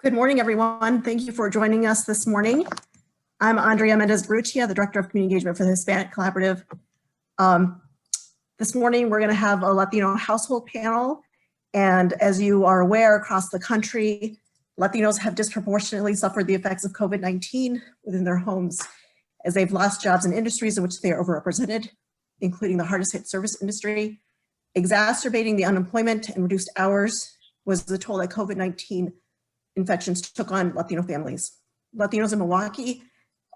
Good morning, everyone. Thank you for joining us this morning. I'm Andrea Mendez-Brucia, the Director of Community Engagement for the Hispanic Collaborative. This morning, we're going to have a Latino household panel. And as you are aware, across the country, Latinos have disproportionately suffered the effects of COVID-19 within their homes, as they've lost jobs in industries in which they are overrepresented, including the hardest hit service industry. Exacerbating the unemployment and reduced hours was the toll that COVID-19 infections took on Latino families. Latinos in Milwaukee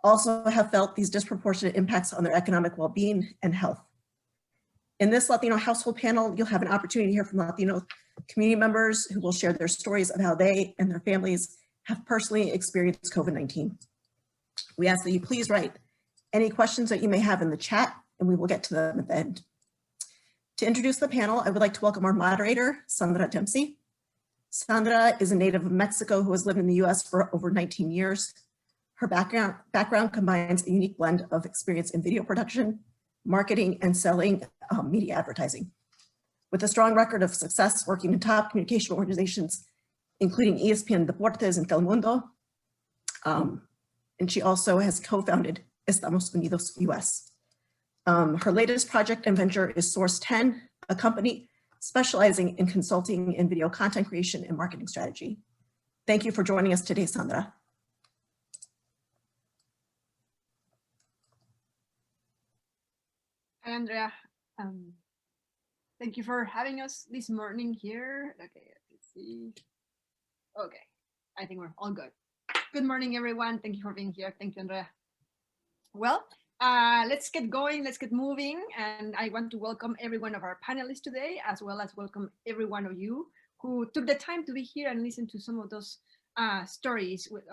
also have felt these disproportionate impacts on their economic well-being and health. In this Latino household panel, you'll have an opportunity to hear from Latino community members who will share their stories of how they and their families have personally experienced COVID-19. We ask that you please write any questions that you may have in the chat, and we will get to them at the end. To introduce the panel, I would like to welcome our moderator, Sandra Dempsey. Sandra is a native of Mexico who has lived in the US for over 19 years. Her background combines a unique blend of experience in video production, marketing, and selling media advertising. With a strong record of success working in top communication organizations, including ESPN Deportes and Telemundo, and she also has co-founded Estamos Unidos US. Her latest project and venture is SourceTen, a company specializing in consulting in video content creation and marketing strategy. Thank you for joining us today, Sandra. Hi, Andrea. Thank you for having us this morning here. Okay, let's see. Okay, I think we're all good. Good morning, everyone. Thank you for being here. Thank you, Andrea. Well, let's get going, let's get moving. And I want to welcome every one of our panelists today, as well as welcome every one of you who took the time to be here and listen to some of those stories with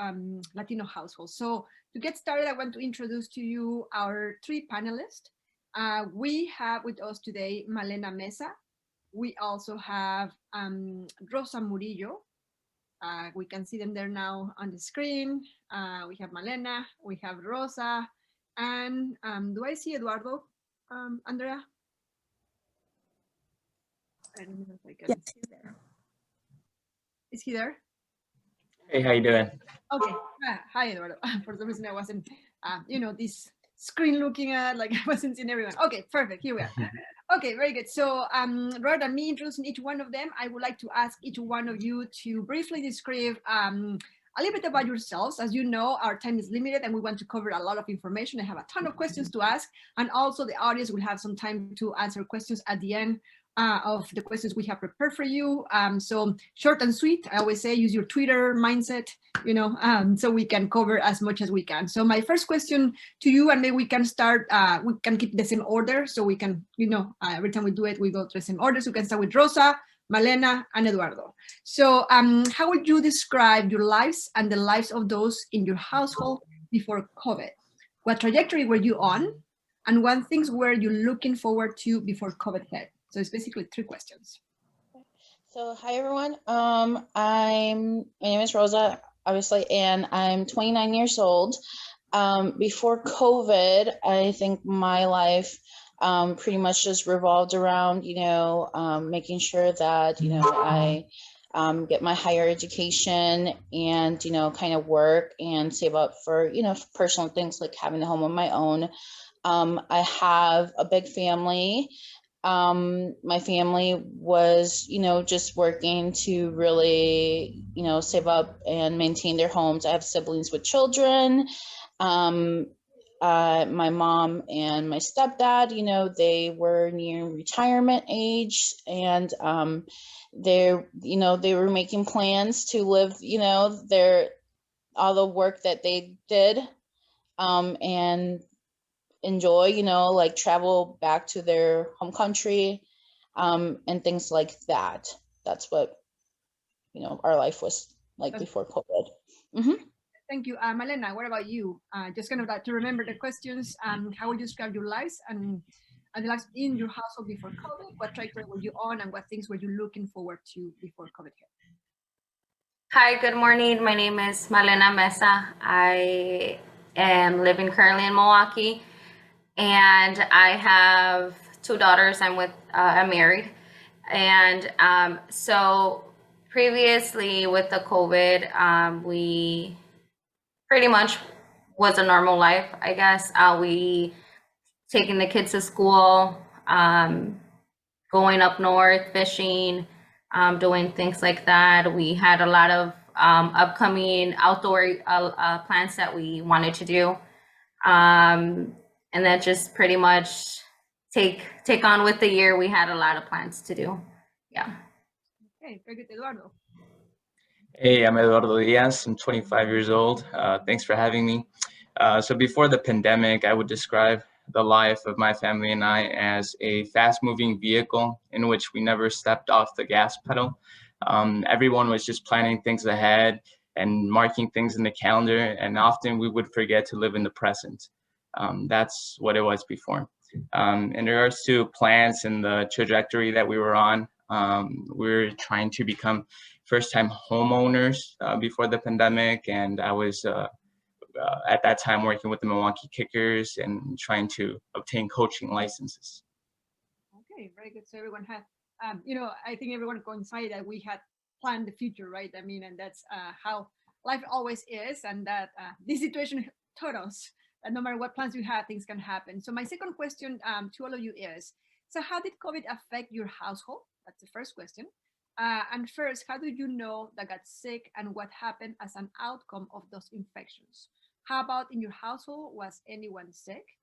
Latino households. So to get started, I want to introduce to you our three panelists. We have with us today, Malena Meza. We also have Rosa Murillo. We can see them there now on the screen. We have Malena, we have Rosa, and do I see Eduardo, Andrea? I don't know if I can. Yes, he's there. Is he there? Hey, how you doing? Okay. Hi, Eduardo. For some reason I wasn't, this screen looking at, like I wasn't seeing everyone. Okay, perfect. Here we are. Okay, very good. So rather than me introducing each one of them, I would like to ask each one of you to briefly describe a little bit about yourselves. As you know, our time is limited and we want to cover a lot of information. I have a ton of questions to ask, and also the audience will have some time to answer questions at the end of the questions we have prepared for you. So short and sweet. I always say use your Twitter mindset, so we can cover as much as we can. So my first question to you, and maybe we can start, we can keep the same order so we can, every time we do it, we go to the same order. So we can start with Rosa, Malena, and Eduardo. So how would you describe your lives and the lives of those in your household before COVID? What trajectory were you on? And what things were you looking forward to before COVID hit? So it's basically three questions. So hi, everyone. My name is Rosa, obviously, and I'm 29 years old. Before COVID, I think my life pretty much just revolved around, making sure that, I get my higher education and, kind of work and save up for, personal things like having a home of my own. I have a big family. My family was, just working to really, save up and maintain their homes. I have siblings with children. My mom and my stepdad, they were near retirement age, and they were making plans to live, all the work that they did, and enjoy, like travel back to their home country, and things like that. That's what, our life was like before COVID. Mm-hmm. Thank you. Malena, what about you? Just kind of like to remember the questions, how would you describe your lives and the lives in your household before COVID? What trajectory were you on and what things were you looking forward to before COVID hit? Hi, good morning. My name is Malena Meza. I am living currently in Milwaukee, and I have two daughters. I'm married. And so previously with the COVID, we pretty much was a normal life, I guess. We taking the kids to school, going up north, fishing, doing things like that. We had a lot of upcoming outdoor plans that we wanted to do. And that just pretty much take on with the year. We had a lot of plans to do. Yeah. Okay, very good, Eduardo. Hey, I'm Eduardo Diaz. I'm 25 years old. Thanks for having me. So before the pandemic, I would describe the life of my family and I as a fast-moving vehicle in which we never stepped off the gas pedal. Everyone was just planning things ahead and marking things in the calendar, and often we would forget to live in the present. That's what it was before. In regards to plans and the trajectory that we were on, we were trying to become first-time homeowners before the pandemic, and I was at that time working with the Milwaukee Kickers and trying to obtain coaching licenses. Okay, very good. So everyone had, I think everyone coincided that we had planned the future, right? I mean, and that's how life always is, and that this situation taught us that no matter what plans you have, things can happen. So my second question to all of you is, so how did COVID affect your household? That's the first question. And first, how did you know that got sick and what happened as an outcome of those infections? How about in your household, was anyone sick?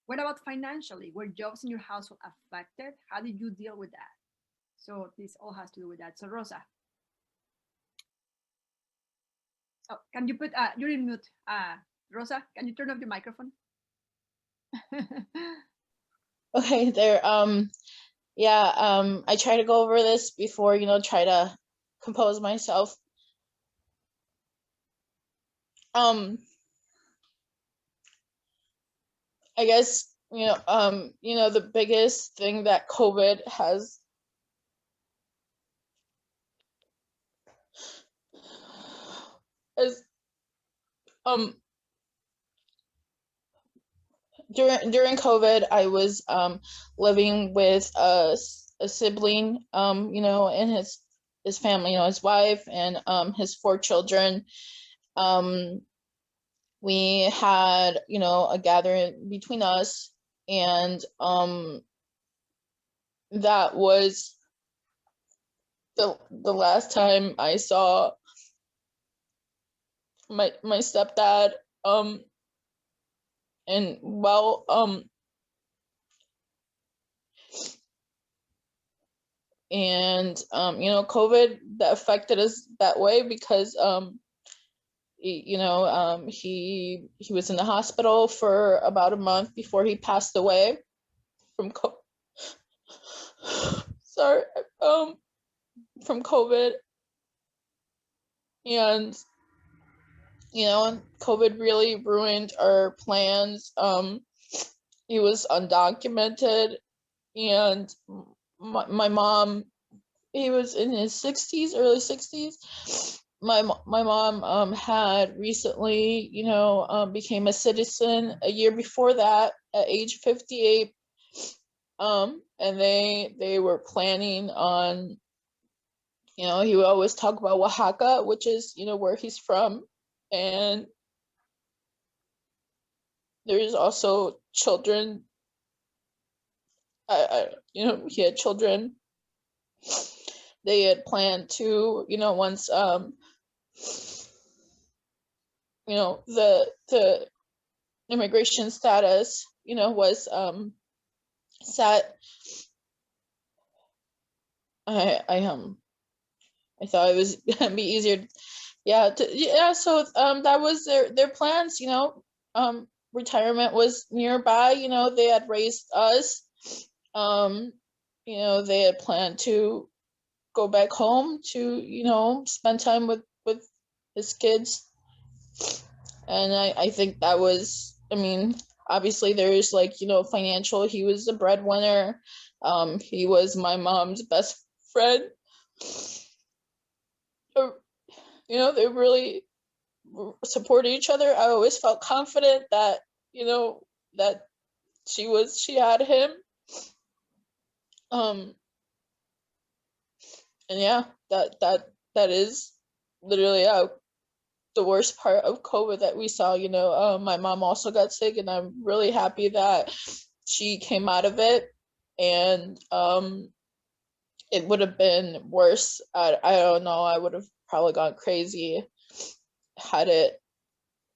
What about financially? Were jobs in your household affected? How did you deal with that? So this all has to do with that. So Rosa. Oh, can you put, you're in mute. Rosa, can you turn off your microphone? Okay, there. I try to go over this before, try to compose myself. I guess, the biggest thing that COVID has is during COVID, I was living with a sibling, and his family, his wife and his 4 children. We had, a gathering between us, and that was the last time I saw my stepdad. And well, COVID that affected us that way because he was in the hospital for about a month before he passed away from from COVID. And COVID really ruined our plans. He was undocumented, and my mom, he was in his 60s, early 60s. My mom had recently, became a citizen a year before that at age 58. And they were planning on, he would always talk about Oaxaca, which is, where he's from. And there's also children, he had children. They had planned to, once, the immigration status, was set. I thought it was gonna be easier. So that was their plans, retirement was nearby, they had raised us. They had planned to go back home to, spend time with his kids. And I think that was, obviously there's financial, he was the breadwinner. He was my mom's best friend. They really supported each other. I always felt confident that, that she had him. And yeah, that that is literally the worst part of COVID that we saw. You know, my mom also got sick, and I'm really happy that she came out of it. And it would have been worse. I don't know. I would have probably gone crazy had it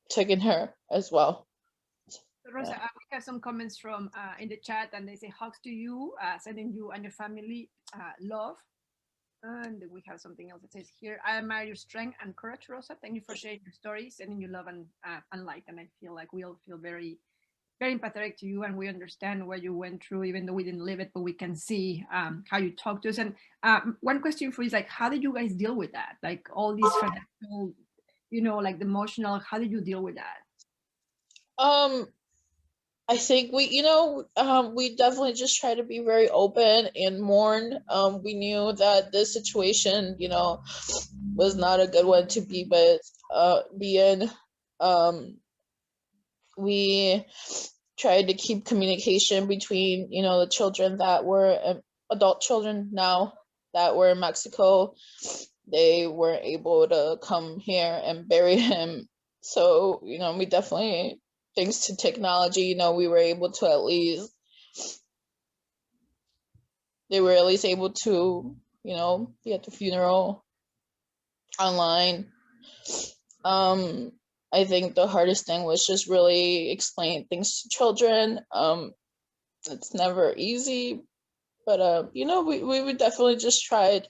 taken her as well. Rosa, we have some comments from in the chat, and they say hugs to you, sending you and your family love. And we have something else that says here, I admire your strength and courage, Rosa. Thank you for sharing your stories, sending you love and light. And I feel like we all feel very, very empathetic to you, and we understand what you went through, even though we didn't live it, but we can see how you talk to us. And one question for you is like, how did you guys deal with that? Like all these financial, you know, like the emotional, how did you deal with that? I think we, you know, we definitely just try to be very open and mourn. We knew that this situation, you know, was not a good one to be in. We tried to keep communication between, you know, the children that were adult children now that were in Mexico. They weren't able to come here and bury him. So, you know, we definitely, thanks to technology, you know, we were able to they were at least able to, you know, be at the funeral online. I think the hardest thing was just really explaining things to children. It's never easy, but you know, we would definitely just tried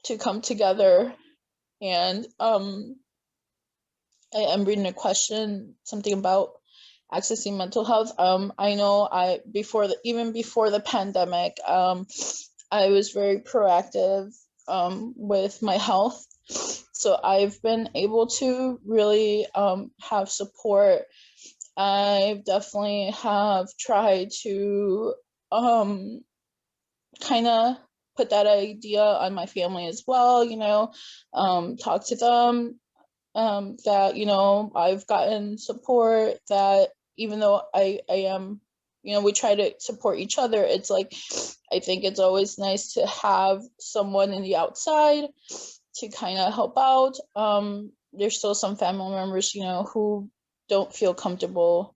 to come together. And I'm reading a question, something about accessing mental health. I know even before the pandemic, I was very proactive with my health. So I've been able to really have support. I definitely have tried to kind of put that idea on my family as well, you know, talk to them that, you know, I've gotten support, that even though I am, you know, we try to support each other. It's like, I think it's always nice to have someone in the outside to kind of help out. There's still some family members, you know, who don't feel comfortable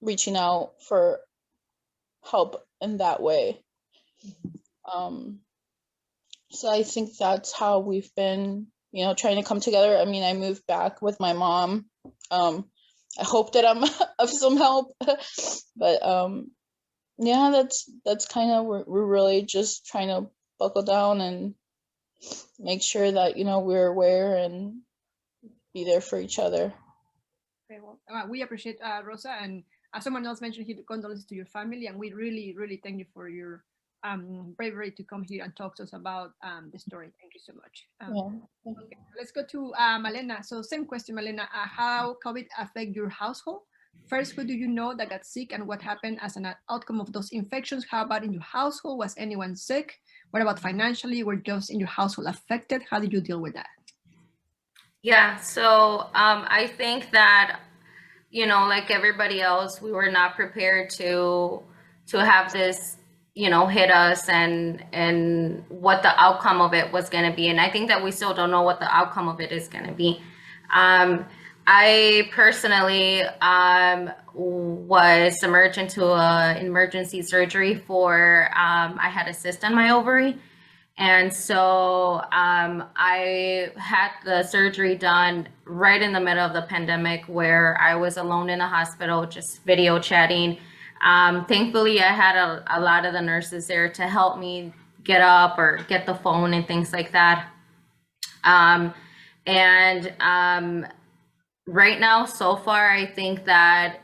reaching out for help in that way. So I think that's how we've been, you know, trying to come together. I mean, I moved back with my mom. I hope that I'm of some help, but yeah, that's kind of, we're really just trying to buckle down and make sure that, you know, we're aware and be there for each other. Okay, well, we appreciate Rosa, and as someone else mentioned, condolences to your family, and we really, really thank you for your bravery to come here and talk to us about the story. Thank you so much. Okay, let's go to Malena. So same question, Malena. How COVID affect your household? First, who do you know that got sick, and what happened as an outcome of those infections? How about in your household? Was anyone sick? What about financially? Were jobs in your household affected? How did you deal with that? Yeah, so I think that, you know, like everybody else, we were not prepared to have this, you know, hit us, and what the outcome of it was going to be. And I think that we still don't know what the outcome of it is going to be. I personally was submerged into an emergency surgery for, I had a cyst on my ovary. And so I had the surgery done right in the middle of the pandemic, where I was alone in a hospital, just video chatting. Thankfully, I had a lot of the nurses there to help me get up or get the phone and things like that. Right now, so far, I think that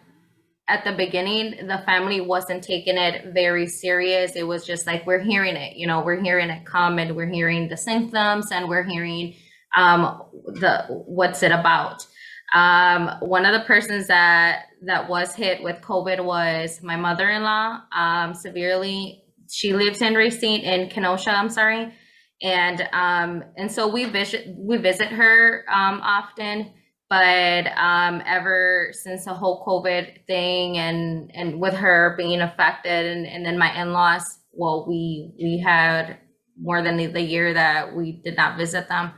at the beginning, the family wasn't taking it very serious. It was just like, we're hearing it, you know, we're hearing it come, and we're hearing the symptoms, and we're hearing what's it about. One of the persons that was hit with COVID was my mother-in-law, severely. She lives in Racine, in Kenosha, I'm sorry. And so we visit her often. But ever since the whole COVID thing, and with her being affected, and then my in-laws, well, we had more than the year that we did not visit them.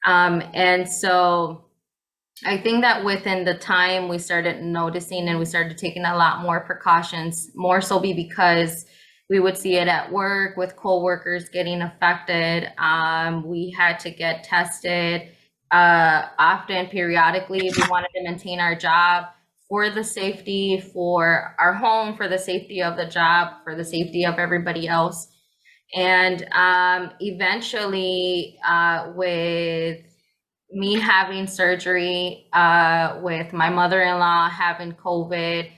And so I think that within the time we started noticing and we started taking a lot more precautions, more so because we would see it at work with coworkers getting affected. We had to get tested often, periodically, if we wanted to maintain our job for the safety, for our home, for the safety of the job, for the safety of everybody else. And eventually, with me having surgery, with my mother-in-law having COVID,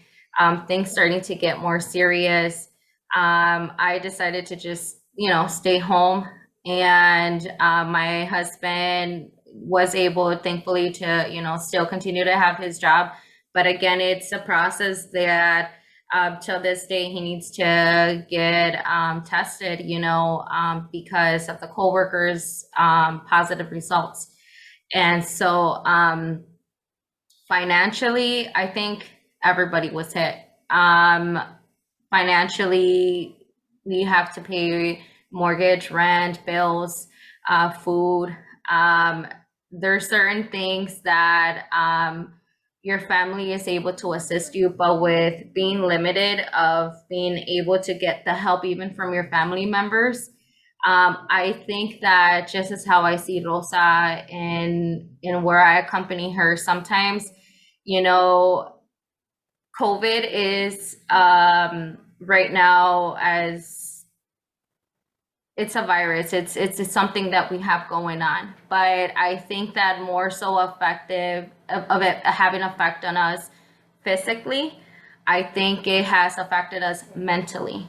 things starting to get more serious, I decided to just, stay home. And my husband was able, thankfully, to, still continue to have his job. But again, it's a process that till this day he needs to get tested, because of the coworkers' positive results. And so financially, I think everybody was hit. Financially, we have to pay mortgage, rent, bills, food. There are certain things that your family is able to assist you, but with being limited of being able to get the help even from your family members, I think that just as how I see Rosa and where I accompany her, sometimes, COVID is right now, as it's a virus, it's something that we have going on. But I think that more so effective of it having effect on us physically, I think it has affected us mentally.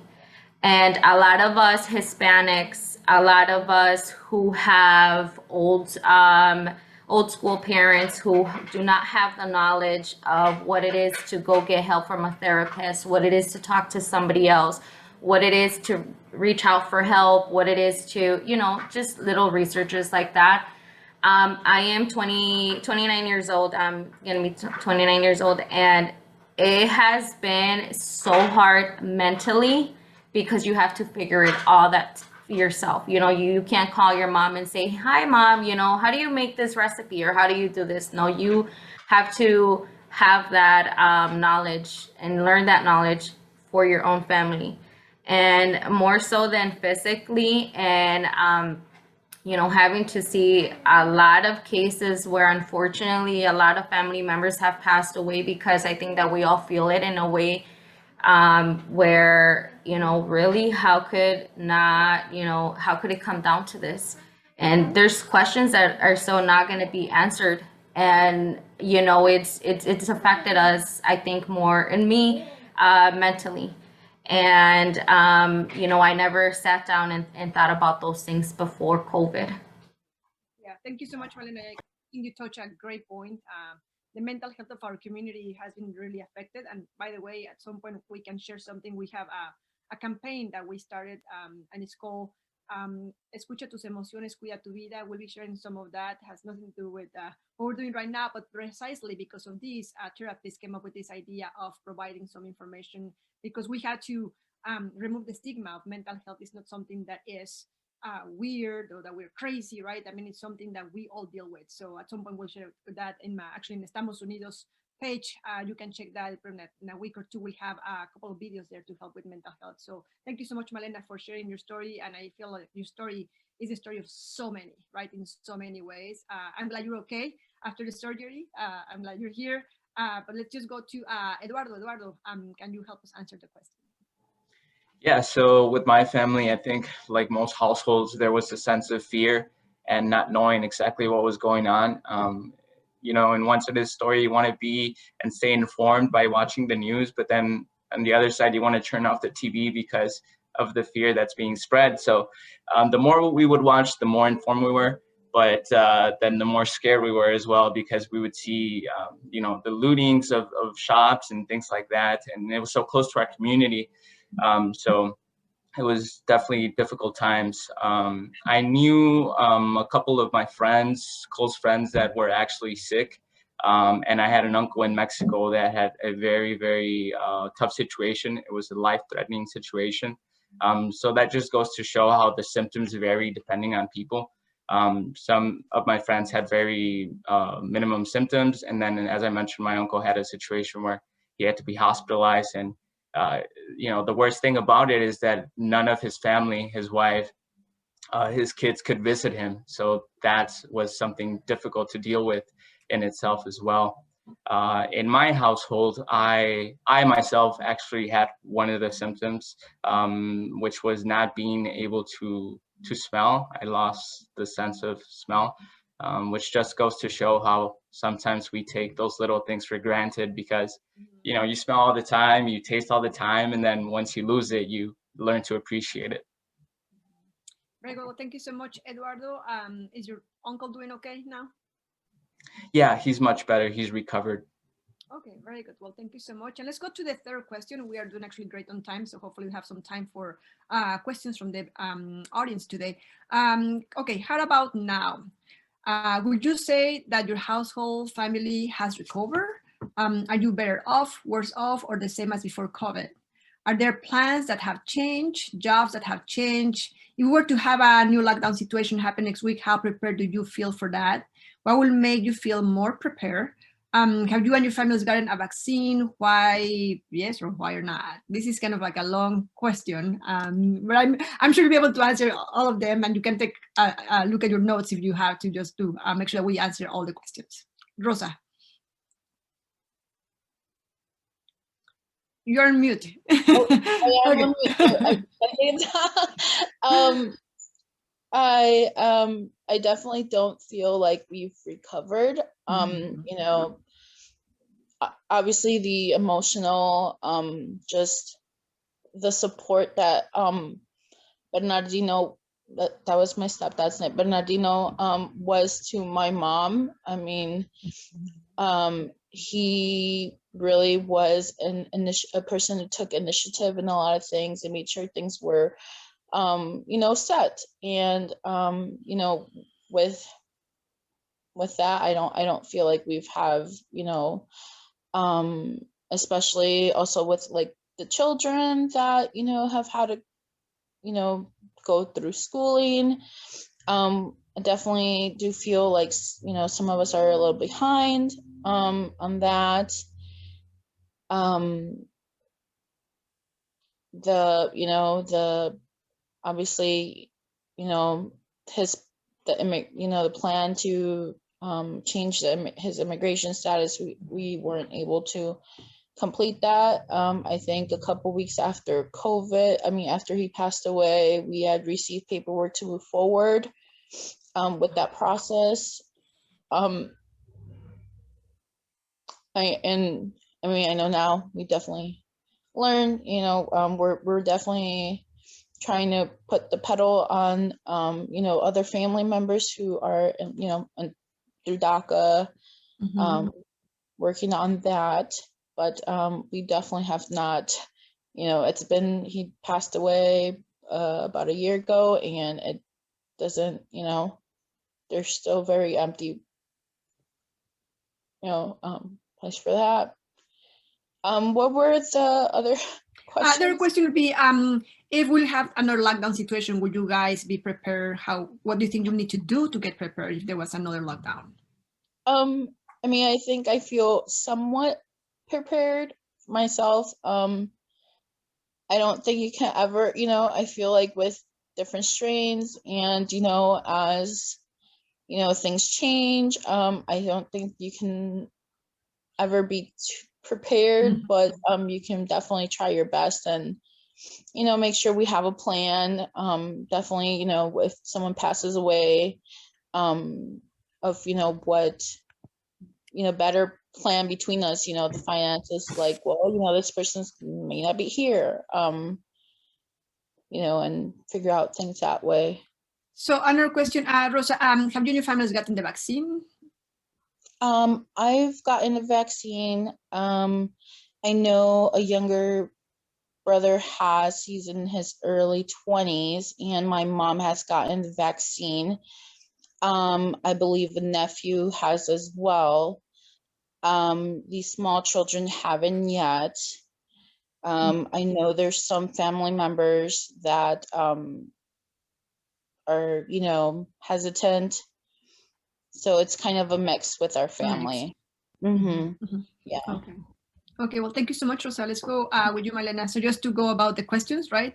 And a lot of us Hispanics, a lot of us who have old school parents who do not have the knowledge of what it is to go get help from a therapist, what it is to talk to somebody else, what it is to reach out for help, what it is to, just little researchers like that. I am 29 years old. I'm going to be 29 years old. And it has been so hard mentally because you have to figure it all that yourself. You can't call your mom and say, hi, mom, how do you make this recipe or how do you do this? No, you have to have that knowledge and learn that knowledge for your own family. And more so than physically, and having to see a lot of cases where unfortunately a lot of family members have passed away, because I think that we all feel it in a way where, really, how could it come down to this? And there's questions that are so not going to be answered. And, it's affected us, I think, more, and me, mentally. And, I never sat down and thought about those things before COVID. Yeah, thank you so much, Malena. I think you touched a great point. The mental health of our community has been really affected. And by the way, at some point we can share something. We have a campaign that we started, and it's called Escucha tus emociones, cuida tu vida. We'll be sharing some of that. It has nothing to do with what we're doing right now, but precisely because of this, therapists came up with this idea of providing some information, because we had to remove the stigma of mental health. Is not something that is weird or that we're crazy, right? I mean, it's something that we all deal with. So at some point we'll share that in the Estamos Unidos page. You can check that in a week or two. We have a couple of videos there to help with mental health. So thank you so much, Malena, for sharing your story. And I feel like your story is a story of so many, right? In so many ways. I'm glad you're okay after the surgery. I'm glad you're here. But let's just go to Eduardo. Eduardo, can you help us answer the question? Yeah, so with my family, I think like most households, there was a sense of fear and not knowing exactly what was going on. In one side of the story, you want to be and stay informed by watching the news, but then on the other side, you want to turn off the TV because of the fear that's being spread. So the more we would watch, the more informed we were, but then the more scared we were as well, because we would see, the lootings of shops and things like that. And it was so close to our community. So it was definitely difficult times. I knew a couple of my friends, close friends, that were actually sick. And I had an uncle in Mexico that had a very, very tough situation. It was a life-threatening situation. So that just goes to show how the symptoms vary depending on people. Some of my friends had very minimum symptoms, and then, as I mentioned, my uncle had a situation where he had to be hospitalized. And the worst thing about it is that none of his family, his wife, his kids could visit him. So that was something difficult to deal with in itself as well. In my household, I myself actually had one of the symptoms, which was not being able to smell. I lost the sense of smell, which just goes to show how sometimes we take those little things for granted, because you smell all the time, you taste all the time, and then once you lose it, you learn to appreciate it. Very good. Well, thank you so much, Eduardo. Is your uncle doing okay now? Yeah, he's much better. He's recovered. Okay, very good. Well, thank you so much. And let's go to the third question. We are doing actually great on time, so hopefully we have some time for questions from the audience today. Okay, how about now? Would you say that your household family has recovered? Are you better off, worse off, or the same as before COVID? Are there plans that have changed, jobs that have changed? If we were to have a new lockdown situation happen next week, how prepared do you feel for that? What will make you feel more prepared? Have you and your families gotten a vaccine? Why yes or why or not? This is kind of like a long question, but I'm sure you'll be able to answer all of them, and you can take a look at your notes if you have to, just to make sure that we answer all the questions. Rosa. You're on mute. I definitely don't feel like we've recovered. Obviously the emotional, just the support that Bernardino, that was my stepdad's name, Bernardino, was to my mom. I mean, he really was a person who took initiative in a lot of things and made sure things were set. And with that, I don't feel like we've have especially also with like the children that have had to go through schooling. I definitely do feel like some of us are a little behind on that. The obviously the plan to change his immigration status, we weren't able to complete that. I think a couple weeks after after he passed away, we had received paperwork to move forward with that process. I know now we definitely learn, we're definitely trying to put the pedal on, other family members who are, through DACA, working on that. But we definitely have not, he passed away about a year ago, and it doesn't, there's still very empty, place for that. What were the other questions? The other question would be, if we have another lockdown situation, would you guys be prepared? What do you think you need to do to get prepared if there was another lockdown? I think I feel somewhat prepared myself. I don't think you can ever, I feel like with different strains and, as, things change, I don't think you can ever be too prepared, but you can definitely try your best and, make sure we have a plan. Definitely, if someone passes away, of, what, better plan between us, the finances, like, well, this person may not be here, and figure out things that way. So another question, Rosa, have you and your families gotten the vaccine? I've gotten the vaccine. I know a younger brother he's in his early 20s, and my mom has gotten the vaccine. I believe the nephew has as well. These small children haven't yet. I know there's some family members that are, you know, hesitant. So it's kind of a mix with our family. Yeah. Okay. Okay, well, thank you so much, Rosa. Let's go with you, Malena. So just to go about the questions, right?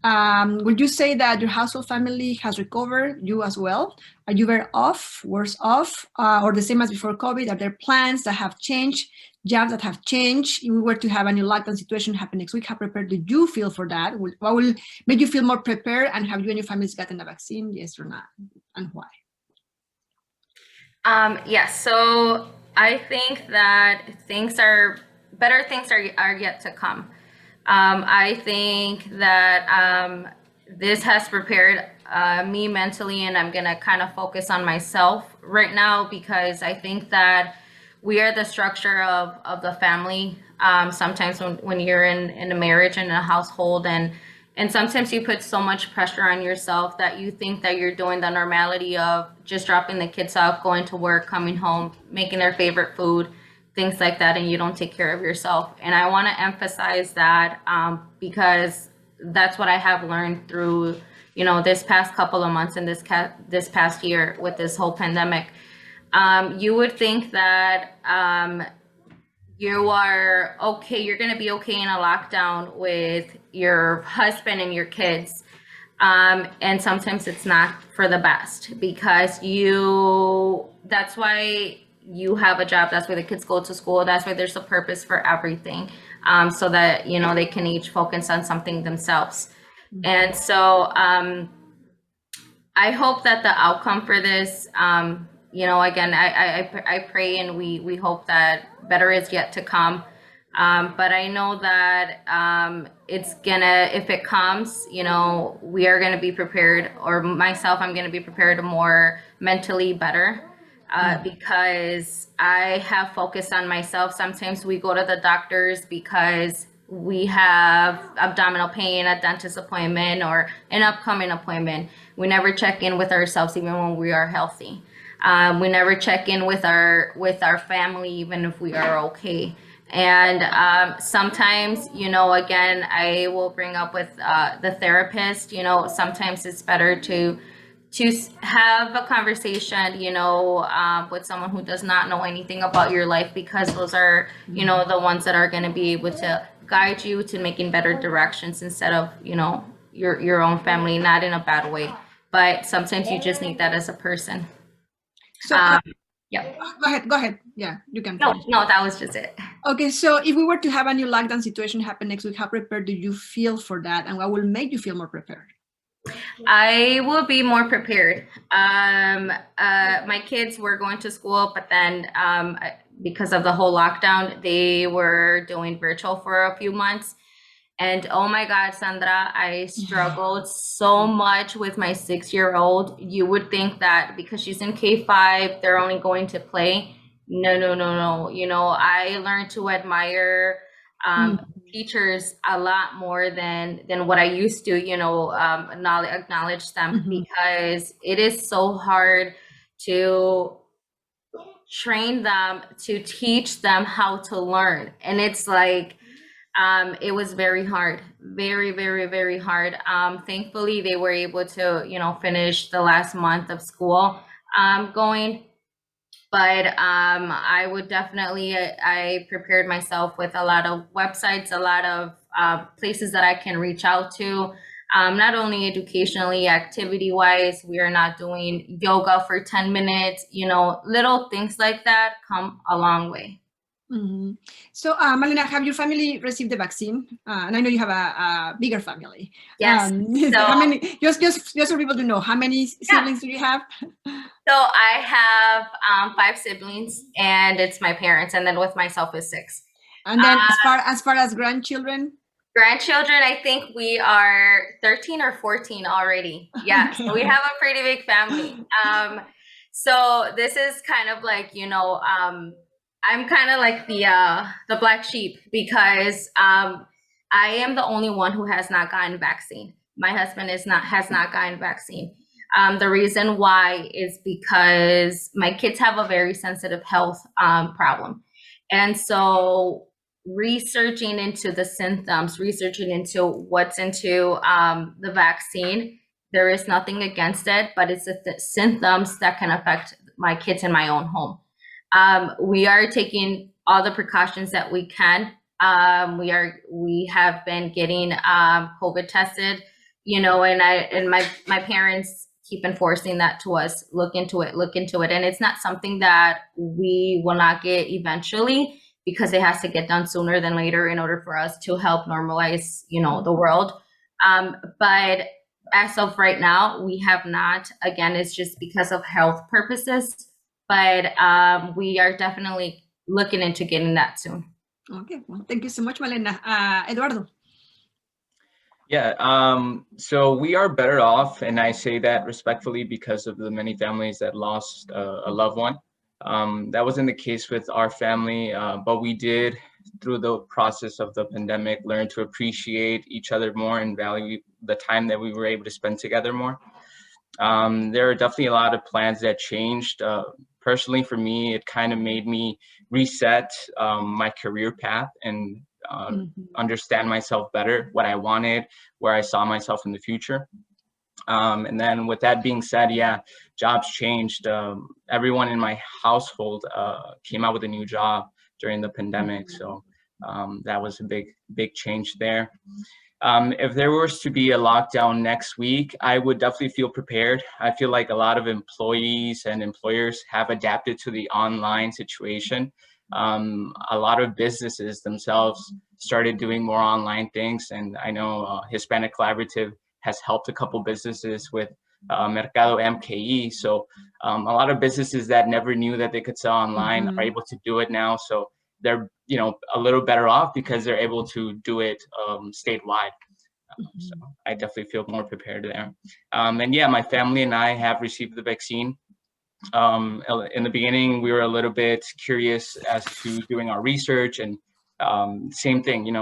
Would you say that your household family has recovered, you as well? Are you better off, worse off, or the same as before COVID? Are there plans that have changed, jobs that have changed? If we were to have a new lockdown situation happen next week, how prepared do you feel for that? What will make you feel more prepared? And have you and your families gotten the vaccine, yes or not? And why? Yes, so I think that better things are yet to come. I think that this has prepared me mentally, and I'm gonna kind of focus on myself right now, because I think that we are the structure of the family. Sometimes when you're in a marriage and a household, and sometimes you put so much pressure on yourself that you think that you're doing the normality of just dropping the kids off, going to work, coming home, making their favorite food, things like that, and you don't take care of yourself. And I want to emphasize that because that's what I have learned through, you know, this past couple of months and this past year with this whole pandemic. You would think that you are okay, you're going to be okay in a lockdown with your husband and your kids. And sometimes it's not for the best, because that's why you have a job. That's why the kids go to school. That's why there's a purpose for everything. So that, you know, they can each focus on something themselves. And so I hope that the outcome for this, you know, again, I pray and we hope that better is yet to come. But I know that it's gonna, if it comes, you know, we are gonna be prepared, or myself, I'm gonna be prepared more mentally better, because I have focused on myself. Sometimes we go to the doctors because we have abdominal pain, a dentist appointment, or an upcoming appointment. We never check in with ourselves, even when we are healthy. We never check in with our family, even if we are okay. And sometimes, you know, again, I will bring up with the therapist, you know, sometimes it's better to have a conversation, you know, with someone who does not know anything about your life, because those are, you know, the ones that are going to be able to guide you to making better directions, instead of, you know, your own family, not in a bad way, but sometimes you just need that as a person. So, yeah. Go ahead. Yeah, you can. No, that was just it. Okay, so if we were to have a new lockdown situation happen next week, how prepared do you feel for that, and what will make you feel more prepared? I will be more prepared. My kids were going to school, but then because of the whole lockdown, they were doing virtual for a few months. And oh my God, Sandra, I struggled so much with my 6-year-old. You would think that because she's in K5, they're only going to play. No. You know, I learned to admire teachers a lot more than what I used to, you know, acknowledge them, because it is so hard to train them, to teach them how to learn. And it's like, it was very hard, very, very, very hard. Thankfully, they were able to, you know, finish the last month of school going. But I would definitely, I prepared myself with a lot of websites, a lot of places that I can reach out to, not only educationally, activity-wise. We are not doing yoga for 10 minutes, you know, little things like that come a long way. So, Malena, have your family received the vaccine? And I know you have a bigger family. Yes. So how many? Just for people to know, how many siblings do you have? So I have 5 siblings, and it's my parents, and then with myself is 6. And then as far as grandchildren. Grandchildren, I think we are 13 or 14 already. Yeah, okay. So we have a pretty big family. So this is kind of like, you know, I'm kind of like the black sheep, because I am the only one who has not gotten vaccine. My husband has not gotten vaccine. The reason why is because my kids have a very sensitive health problem. And so researching into the symptoms, researching into what's into the vaccine. There is nothing against it, but it's the symptoms that can affect my kids in my own home. We are taking all the precautions that we can. We have been getting COVID tested, and my parents keep enforcing that to us. Look into it. And it's not something that we will not get eventually, because it has to get done sooner than later in order for us to help normalize, the world. But as of right now, we have not. Again, it's just because of health purposes, but we are definitely looking into getting that soon. Okay, well, thank you so much, Malena. Eduardo. Yeah, so we are better off, and I say that respectfully because of the many families that lost a loved one. That wasn't the case with our family, but we did, through the process of the pandemic, learn to appreciate each other more and value the time that we were able to spend together more. There are definitely a lot of plans that changed. Personally, for me, it kind of made me reset my career path and understand myself better, what I wanted, where I saw myself in the future. And then with that being said, yeah, jobs changed. Everyone in my household came out with a new job during the pandemic. So that was a big change there. If there was to be a lockdown next week, I would definitely feel prepared. I feel like a lot of employees and employers have adapted to the online situation. A lot of businesses themselves started doing more online things. And I know Hispanic Collaborative has helped a couple businesses with Mercado MKE. So a lot of businesses that never knew that they could sell online are able to do it now. So they're a little better off because they're able to do it statewide. So I definitely feel more prepared there. And yeah, my family and I have received the vaccine. In the beginning, we were a little bit curious as to doing our research, and same thing,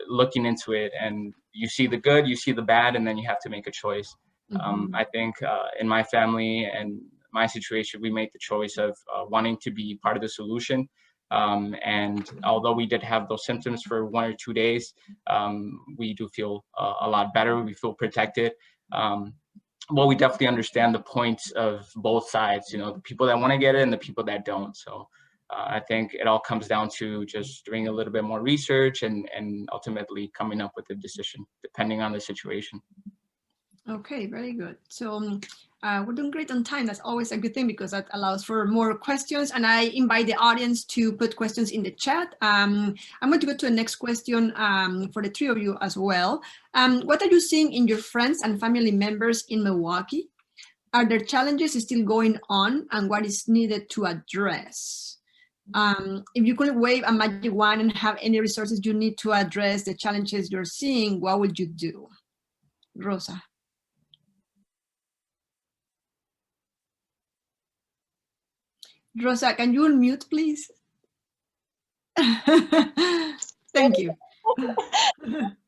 looking into it, and you see the good, you see the bad, and then you have to make a choice. I think in my family and my situation, we made the choice of wanting to be part of the solution. And although we did have those symptoms for 1 or 2 days, we do feel a lot better. We feel protected. Well, we definitely understand the points of both sides, the people that want to get it and the people that don't. So I think it all comes down to just doing a little bit more research and ultimately coming up with a decision depending on the situation. Okay, very good. So we're doing great on time. That's always a good thing because that allows for more questions. And I invite the audience to put questions in the chat. I'm going to go to the next question for the three of you as well. What are you seeing in your friends and family members in Milwaukee? Are there challenges still going on, and what is needed to address? If you could wave a magic wand and have any resources you need to address the challenges you're seeing, what would you do? Rosa. Rosa, can you unmute, please? Thank you.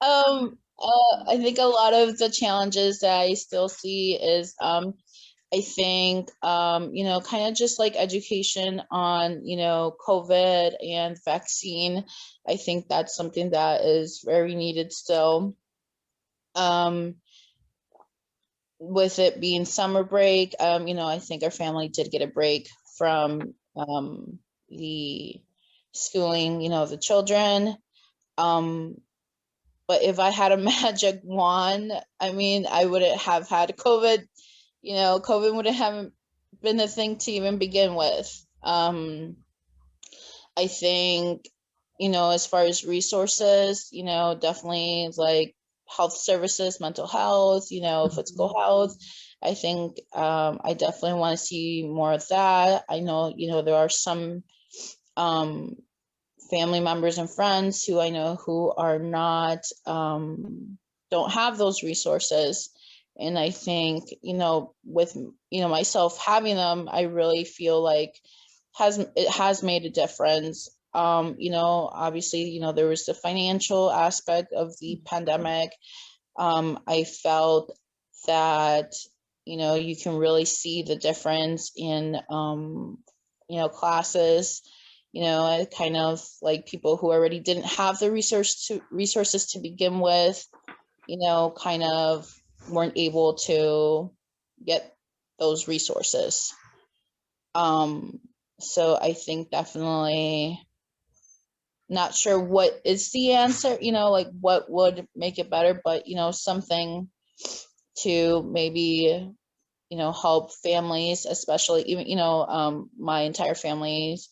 I think a lot of the challenges that I still see is, I think, kind of just like education on, COVID and vaccine. I think that's something that is very needed still. With it being summer break, I think our family did get a break from the schooling, the children. But if I had a magic wand, I wouldn't have had COVID. COVID wouldn't have been a thing to even begin with. I think, as far as resources, definitely like health services, mental health, physical health. I think I definitely want to see more of that. I know, there are some family members and friends who I know who are not, don't have those resources. And I think, with, myself having them, I really feel like it has made a difference. Obviously, there was the financial aspect of the pandemic. I felt that, you can really see the difference in, classes, you know, kind of like people who already didn't have the resources to begin with, you know, kind of weren't able to get those resources. So I think definitely not sure what is the answer, you know, like what would make it better, but, you know, something to maybe, you know, help families, especially even, you know, my entire family's,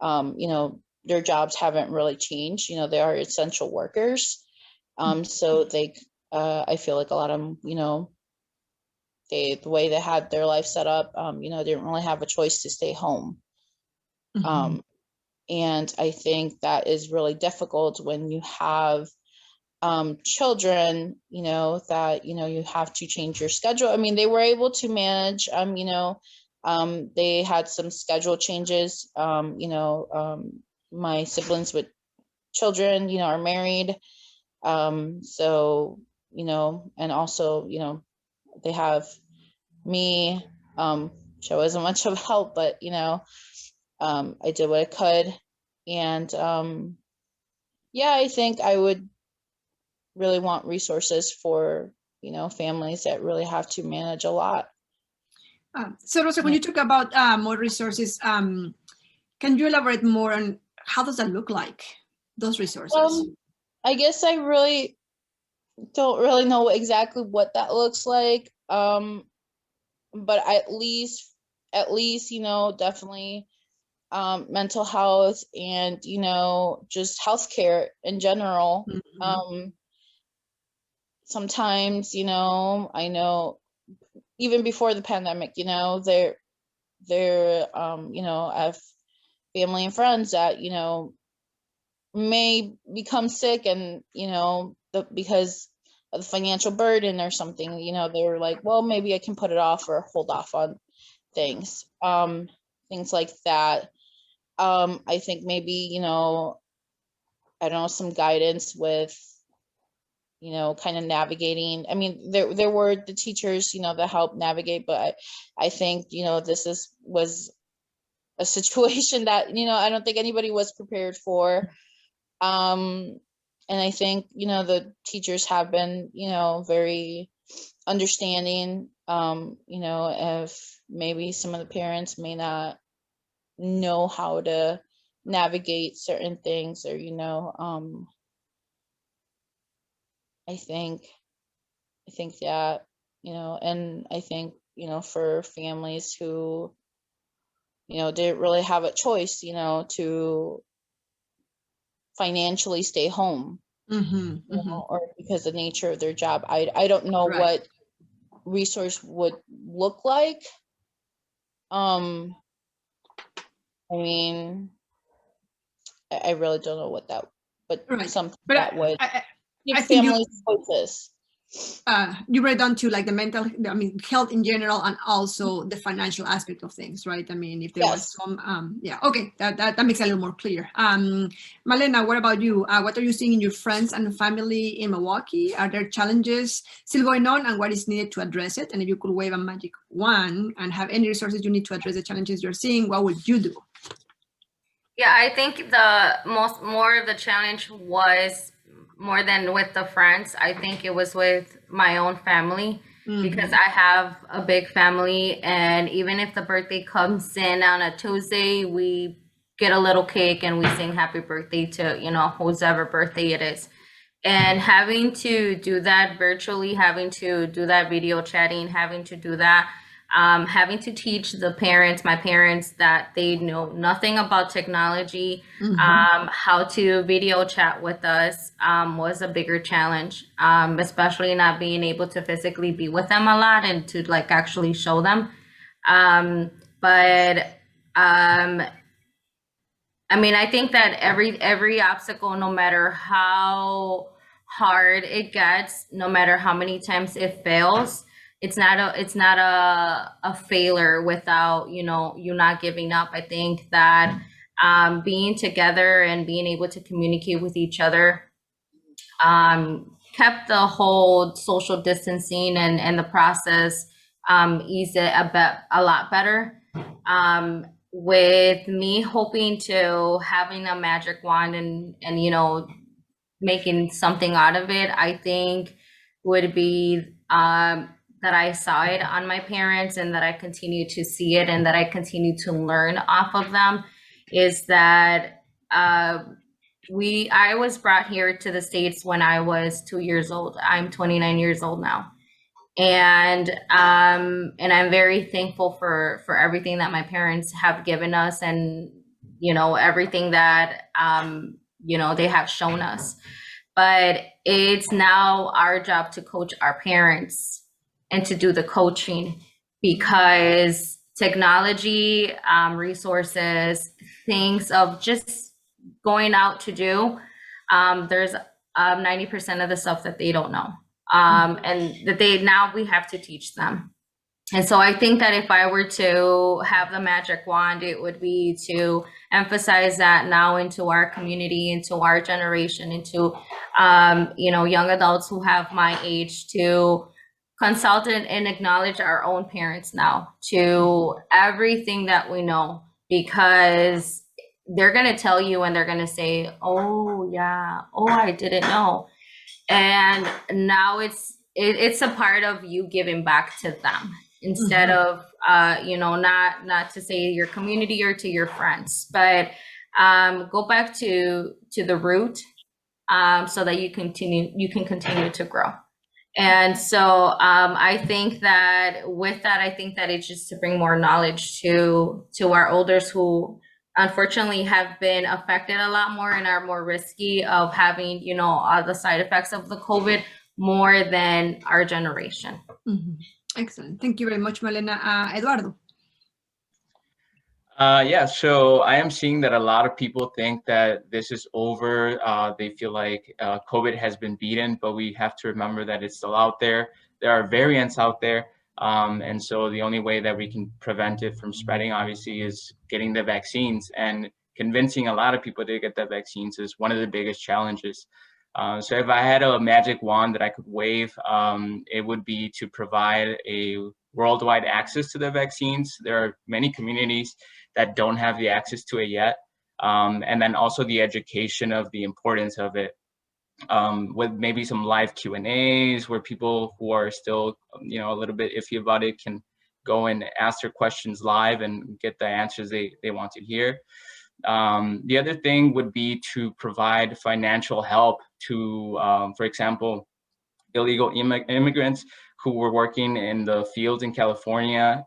you know, their jobs haven't really changed, you know, they are essential workers. So they, I feel like a lot of them, you know, the way they had their life set up, you know, they didn't really have a choice to stay home. And I think that is really difficult when you have children, you know, that, you know, you have to change your schedule. I mean, they were able to manage, you know, they had some schedule changes, you know, my siblings with children, you know, are married. So, you know, and also, you know, they have me, which I wasn't much of help, but, you know, I did what I could. And yeah, I think I would really want resources for, you know, families that really have to manage a lot. So Rosa, when you talk about more resources, can you elaborate more on how does that look like, those resources? I guess I really don't really know exactly what that looks like. But at least, you know, definitely mental health and, you know, just healthcare in general. Sometimes, you know, I know even before the pandemic, you know, they're you know, I have family and friends that, you know, may become sick and, you know, because of the financial burden or something, you know, they were like, well, maybe I can put it off or hold off on things, things like that. I think maybe, you know, I don't know, some guidance with, you know, kind of navigating. I mean, there were the teachers, you know, that helped navigate, but I think, you know, was a situation that, you know, I don't think anybody was prepared for. And I think, you know, the teachers have been, you know, very understanding, you know, if maybe some of the parents may not know how to navigate certain things, or, you know, I think that, you know, and I think, you know, for families who, you know, didn't really have a choice, you know, to financially stay home, you know, or because of the nature of their job. I don't know what resource would look like. I mean, I really don't know what that, but something that would give families choices. You read down to like the mental, I mean, health in general, and also the financial aspect of things, right? I mean, if there was some, yeah, okay, that makes it a little more clear. Malena, what about you? What are you seeing in your friends and family in Milwaukee? Are there challenges still going on, and what is needed to address it? And if you could wave a magic wand and have any resources you need to address the challenges you're seeing, what would you do? Yeah, I think more of the challenge was more than with the friends. I think it was with my own family, because I have a big family, and even if the birthday comes in on a Tuesday, we get a little cake and we sing happy birthday to, you know, whoever birthday it is. And having to do that virtually, having to do that video chatting, having to do that, having to teach my parents that they know nothing about technology, how to video chat with us, was a bigger challenge, especially not being able to physically be with them a lot and to like actually show them. But I mean, I think that every obstacle, no matter how hard it gets, no matter how many times it fails, it's not a failure without, you know, you not giving up. I think that being together and being able to communicate with each other kept the whole social distancing and the process eased it a lot better. with me hoping to having a magic wand and you know, making something out of it, I think would be that I saw it on my parents and that I continue to see it and that I continue to learn off of them, is that I was brought here to the States when I was 2 years old. I'm 29 years old now. And I'm very thankful for everything that my parents have given us, and you know, everything that you know, they have shown us. But it's now our job to coach our parents and to do the coaching, because technology, resources, things of just going out to do, there's 90% of the stuff that they don't know. And that now we have to teach them. And so I think that if I were to have the magic wand, it would be to emphasize that now into our community, into our generation, into you know, young adults who have my age, to consult and acknowledge our own parents now to everything that we know, because they're going to tell you and they're going to say, oh yeah, oh, I didn't know. And now it's a part of you giving back to them instead of you know, not to say your community or to your friends, but go back to the root, so that you can continue to grow. And so I think that with that, I think that it's just to bring more knowledge to our elders who unfortunately have been affected a lot more and are more risky of having, you know, all the side effects of the COVID more than our generation. Excellent. Thank you very much, Malena. Eduardo. Yeah, so I am seeing that a lot of people think that this is over. They feel like COVID has been beaten, but we have to remember that it's still out there. There are variants out there. And so the only way that we can prevent it from spreading, obviously, is getting the vaccines, and convincing a lot of people to get the vaccines is one of the biggest challenges. So if I had a magic wand that I could wave, it would be to provide a worldwide access to the vaccines. There are many communities that don't have the access to it yet. And then also the education of the importance of it. With maybe some live Q&As where people who are still, you know, a little bit iffy about it can go and ask their questions live and get the answers they want to hear. The other thing would be to provide financial help to, for example, illegal immigrants who were working in the fields in California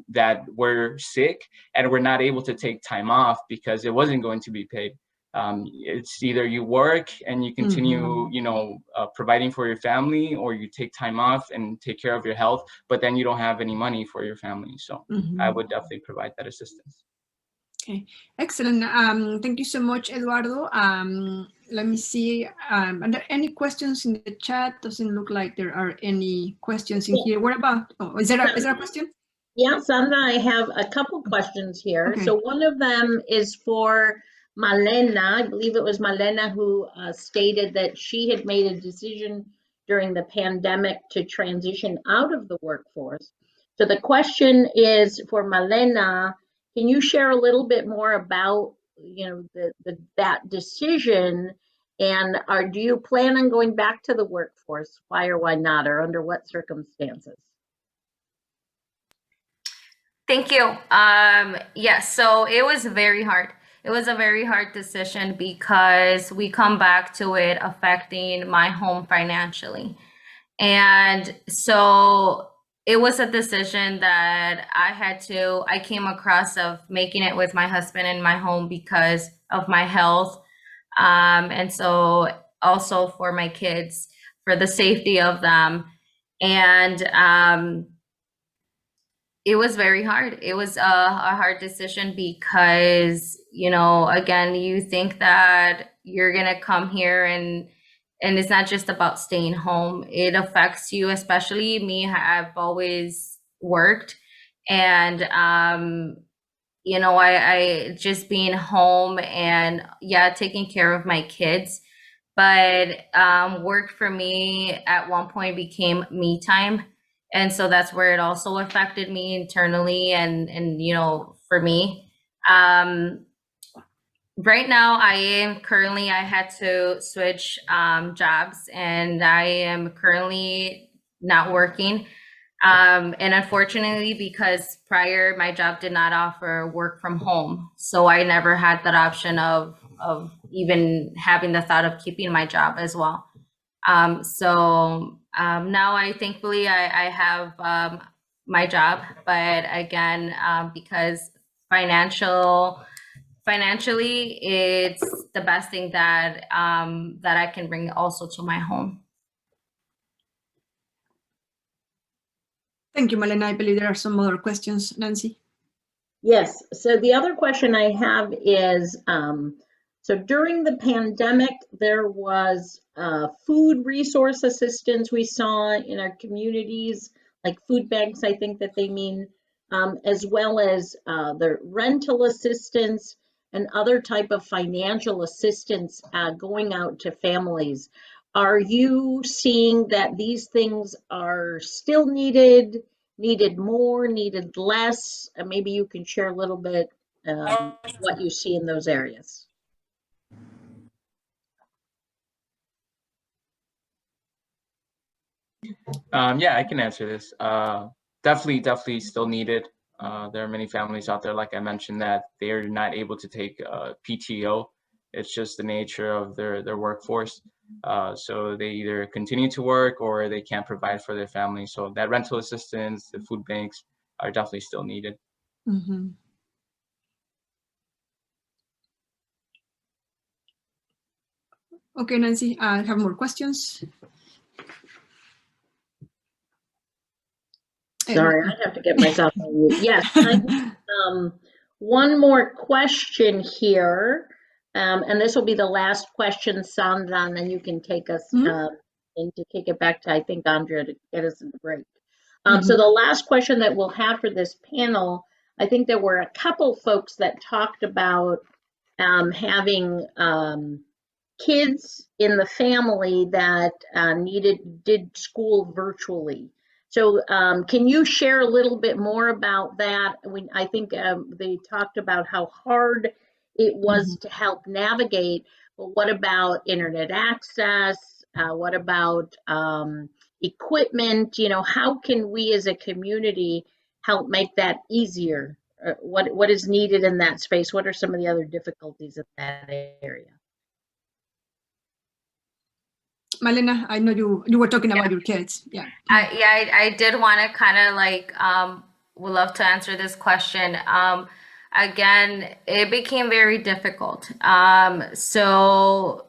that were sick and were not able to take time off because it wasn't going to be paid. It's either you work and you continue, you know, providing for your family, or you take time off and take care of your health, but then you don't have any money for your family. So I would definitely provide that assistance. Okay, excellent. Thank you so much, Eduardo. Let me see. Are there any questions in the chat? Doesn't look like there are any questions in here. What about? Oh, is there a question? Yeah, Sandra, I have a couple questions here. Okay. So one of them is for Malena. I believe it was Malena who stated that she had made a decision during the pandemic to transition out of the workforce. So the question is for Malena, can you share a little bit more about, you know, that decision, and do you plan on going back to the workforce? Why or why not, or under what circumstances? Thank you. Yes, so it was very hard. It was a very hard decision because we come back to it affecting my home financially. And so it was a decision that I came across of making it with my husband in my home because of my health. And so also for my kids, for the safety of them. And it was very hard. It was a hard decision because, you know, again, you think that you're going to come here and it's not just about staying home. It affects you, especially me. I've always worked, and, you know, I just being home and taking care of my kids. But work for me at one point became me time. And so that's where it also affected me internally and you know, for me. Right now, I had to switch jobs, and I am currently not working. And unfortunately, because prior my job did not offer work from home, so I never had that option of even having the thought of keeping my job as well. Now thankfully I have my job, but again, because financially, it's the best thing that that I can bring also to my home. Thank you, Malena. I believe there are some other questions, Nancy. Yes, so the other question I have is, so during the pandemic, there was food resource assistance we saw in our communities, like food banks, I think that they mean, as well as the rental assistance and other type of financial assistance going out to families. Are you seeing that these things are still needed more, needed less? Maybe you can share a little bit what you see in those areas. Yeah, I can answer this. Definitely still needed. There are many families out there, like I mentioned, that they're not able to take PTO. It's just the nature of their workforce. So they either continue to work or they can't provide for their family. So that rental assistance, the food banks are definitely still needed. Mm-hmm. Okay, Nancy, I have more questions. Sorry, I have to get myself on mute. Yes, one more question here, and this will be the last question, Sandra, and then you can take us and to kick it back to, I think, Andrea, to get us into break. So the last question that we'll have for this panel, I think there were a couple folks that talked about having kids in the family that did school virtually. So can you share a little bit more about that? I think they talked about how hard it was to help navigate, but what about internet access? What about equipment? You know, how can we as a community help make that easier? What is needed in that space? What are some of the other difficulties in that area? Malena, I know you were talking about your kids. Yeah. I did want to kind of like would love to answer this question. Again, it became very difficult. So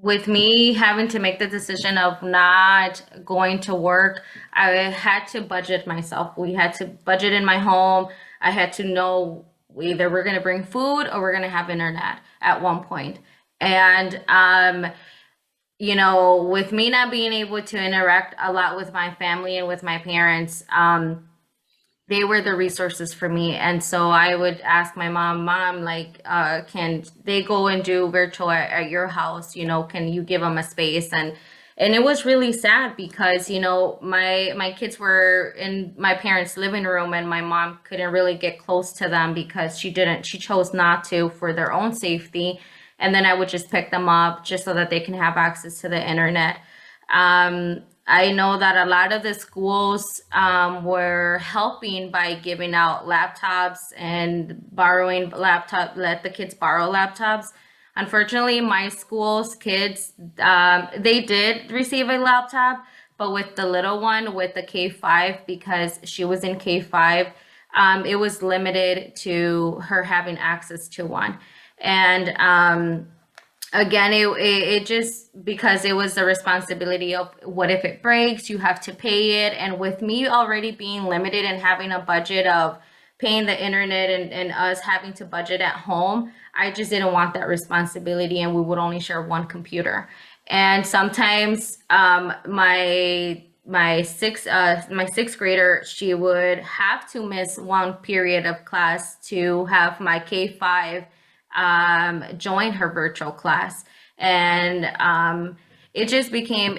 with me having to make the decision of not going to work, I had to budget myself. We had to budget in my home. I had to know either we're going to bring food or we're going to have internet at one point. And you know, with me not being able to interact a lot with my family and with my parents, they were the resources for me. And so I would ask my mom, like, can they go and do virtual at your house? You know, can you give them a space? And it was really sad because, you know, my kids were in my parents' living room and my mom couldn't really get close to them because she chose not to for their own safety. And then I would just pick them up just so that they can have access to the internet. I know that a lot of the schools were helping by giving out laptops and borrowing let the kids borrow laptops. Unfortunately, my school's kids, they did receive a laptop, but with the little one, with the K-5, because she was in K-5, it was limited to her having access to one. And again, it just because it was the responsibility of what if it breaks, you have to pay it. And with me already being limited and having a budget of paying the internet and us having to budget at home, I just didn't want that responsibility, and we would only share one computer. And sometimes my sixth grader, she would have to miss one period of class to have my K-5 join her virtual class. And it just became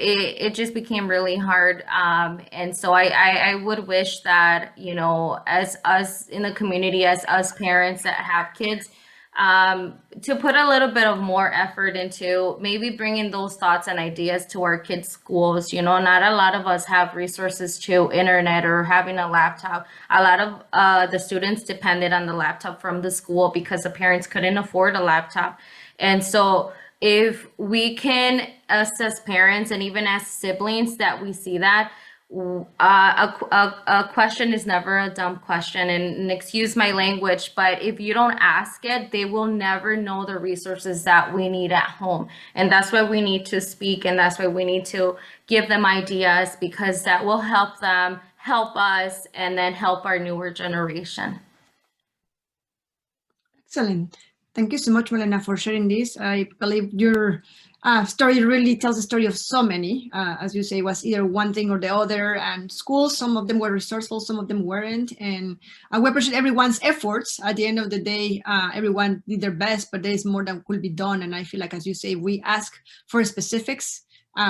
really hard. And so I would wish that, you know, as us in the community, as us parents that have kids, to put a little bit of more effort into maybe bringing those thoughts and ideas to our kids' schools. You know, not a lot of us have resources to internet or having a laptop. A lot of the students depended on the laptop from the school because the parents couldn't afford a laptop. And so if we can, us as parents and even as siblings, that we see that, a question is never a dumb question, and excuse my language, but if you don't ask it, they will never know the resources that we need at home. And that's why we need to speak, and that's why we need to give them ideas, because that will help them, help us, and then help our newer generation. Excellent. Thank you so much, Malena, for sharing this. I believe your story really tells the story of so many. As you say, it was either one thing or the other. And schools, some of them were resourceful, some of them weren't. And we appreciate everyone's efforts. At the end of the day, everyone did their best, but there is more that could be done. And I feel like, as you say, we ask for specifics.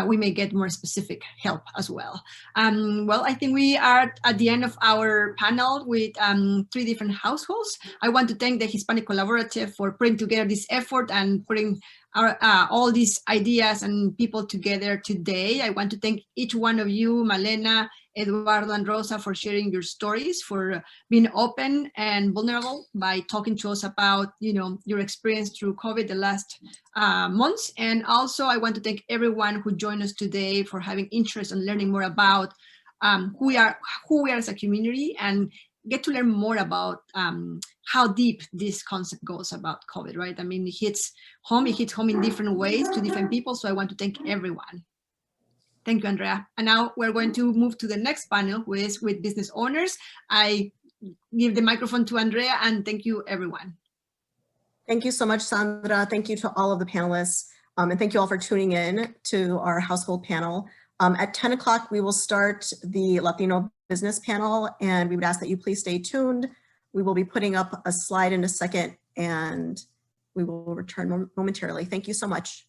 We may get more specific help as well. Well, I think we are at the end of our panel with 3 different households. I want to thank the Hispanic Collaborative for putting together this effort and putting our, all these ideas and people together today. I want to thank each one of you, Malena, Eduardo, and Rosa, for sharing your stories, for being open and vulnerable by talking to us about, you know, your experience through COVID the last months. And also, I want to thank everyone who joined us today for having interest in learning more about who we are as a community, and get to learn more about how deep this concept goes about COVID, right? I mean, it hits home in different ways to different people. So I want to thank everyone. Thank you, Andrea. And now we're going to move to the next panel, who is with business owners. I give the microphone to Andrea, and thank you, everyone. Thank you so much, Sandra. Thank you to all of the panelists. And thank you all for tuning in to our household panel. At 10 o'clock, we will start the Latino business panel, and we would ask that you please stay tuned. We will be putting up a slide in a second, and we will return momentarily. Thank you so much.